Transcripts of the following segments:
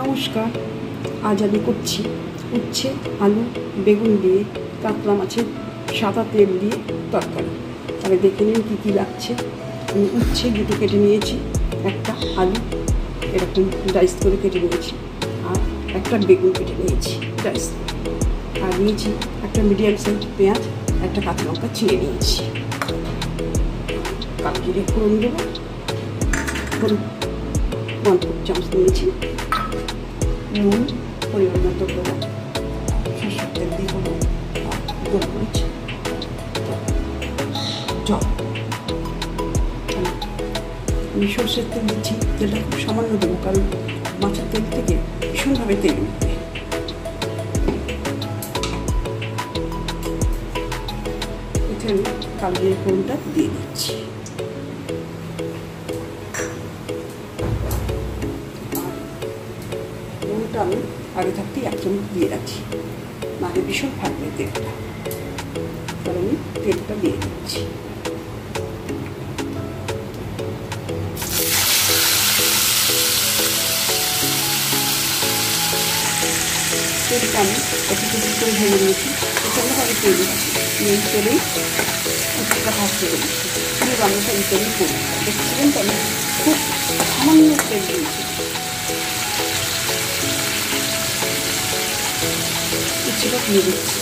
নমস্কার। আজ আমি করছি উচ্ছে আলু বেগুন দিয়ে কাতলা মাছের সাদা তেল দিয়ে তরকারি। তবে দেখে নিন কী কী লাগছে। আমি উচ্ছে দুটো কেটে নিয়েছি, একটা আলু এরকম ডাইস করে কেটে নিয়েছি, আর একটা বেগুন কেটে নিয়েছি ডাইস, আর নিয়েছি একটা মিডিয়াম সাইজ পেঁয়াজ, একটা কাঁচা লঙ্কা ছিঁড়ে নিয়েছি। কালো জিরে ফোড়ন দেবো, ফোড়ন 1 চামচ নিয়েছি, নুন পরিমাণ মতো দেবো, সরষের তেল দিয়ে দেবো, গোলমরিচ, জল। আমি সরষের তেল দিচ্ছি, তেলটা খুব সামান্য দেবো, কারণ মাছের তেল থেকে ভীষণভাবে তেল উঠবে। এতে আমি কালো জিরে ফোড়নটা দিয়ে দিচ্ছি। নুনটা আমি আগে থাকতেই 1 চামচ দিয়ে রাখছি, নাহলে ভীষণ ফাটবে তেলটা। তাহলে আমি তেলটা দিয়ে দিচ্ছি। তেলটা আমি একটু করে ভেঙে নিয়েছি, এখানে আমি তেল দিচ্ছি, এই তেলেই উচ্ছেটা ভাজতে দিচ্ছি। আমি রান্নাটা এই তেলেই করি, দেখছিলেন তো আমি খুব সামান্য তেল দিয়েছি। উচ্ছেটা দিয়ে দিচ্ছি,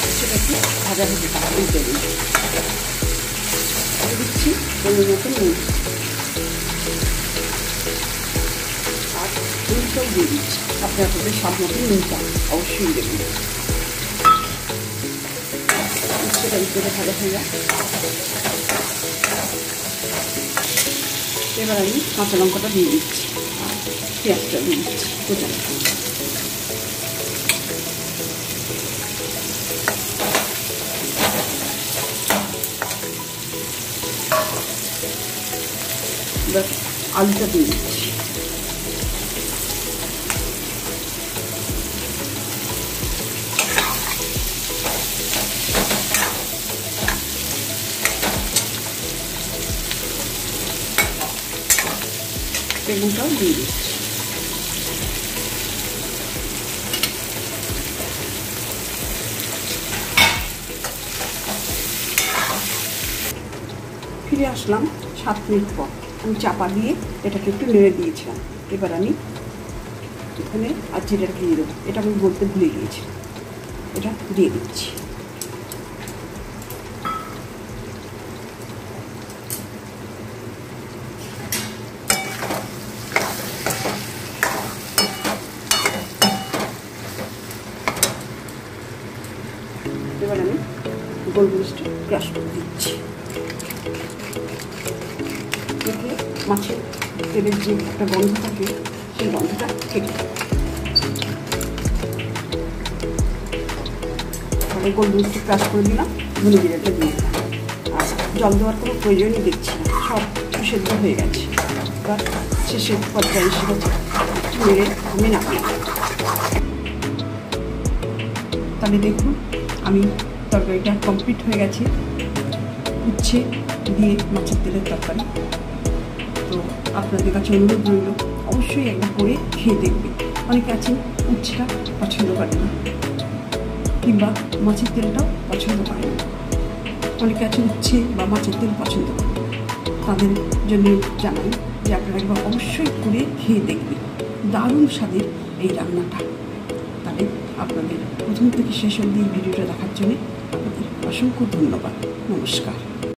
উচ্ছেটাকে ভাজা ভেজে এই তেলে দিচ্ছি। পরিমাণ মতো নুন, আর নুনটাও দিয়ে দিচ্ছি। আপনাদের স্বাদ মতো নুনটা অবশ্যই দেবেন। উচ্ছেটা ভিতরে ভাজা হয়ে যায়। এবার আমি কাঁচা লঙ্কাটা দিয়ে দিচ্ছি, আর পেঁয়াজটা দিয়ে দিচ্ছি কোচানো। এবার আলুটা দিয়ে দিচ্ছি। বেগুনটাও দিয়ে দিচ্ছি। ফিরে আসলাম 7 মিনিট পর। আমি চাপা দিয়ে এটাকে একটু নেড়ে দিয়েছিলাম। এবার আমি এখানে আর জিরাটা দিয়ে দেবো, এটা আমি বলতে ভুলে গিয়েছি, এটা দিয়ে দিচ্ছি। এবার আমি গোলমরিচটা ক্রাশ করে দিচ্ছি। দেখে মাছের তেলের যে একটা গন্ধ থাকে, সেই গন্ধটা কেটে তাহলে গোলমরিচটা ক্রাশ করে দিলাম, ধনে জিরাটা দিয়ে দিলাম। আর জল দেওয়ার কোনো প্রয়োজনই দেখছি না, সব সেদ্ধ হয়ে গেছে। এবার শেষের পর্যায়ে এসে গেছে, মেরে আমি নামিয়ে। তাহলে দেখুন আমি তরকারিটা কমপ্লিট হয়ে গেছে, উচ্ছে দিয়ে মাছের তেলের তরকারি। তো আপনাদের কাছে অনুরোধ রইল, অবশ্যই একবার করে খেয়ে দেখবেন। অনেকে আছেন উচ্ছেটা পছন্দ করে না, কিংবা মাছের তেলটাও পছন্দ করে না। অনেকে আছে উচ্ছে বা মাছের তেল পছন্দ করে, তাদের জন্য জানাই যে আপনারা একবার অবশ্যই করে খেয়ে দেখবেন। দারুণ স্বাদের এই রান্নাটা। তাহলে আপনাদের প্রথম থেকে শেষ অবধি ভিডিওটা দেখার জন্য আপনাদের অসংখ্য ধন্যবাদ। নমস্কার।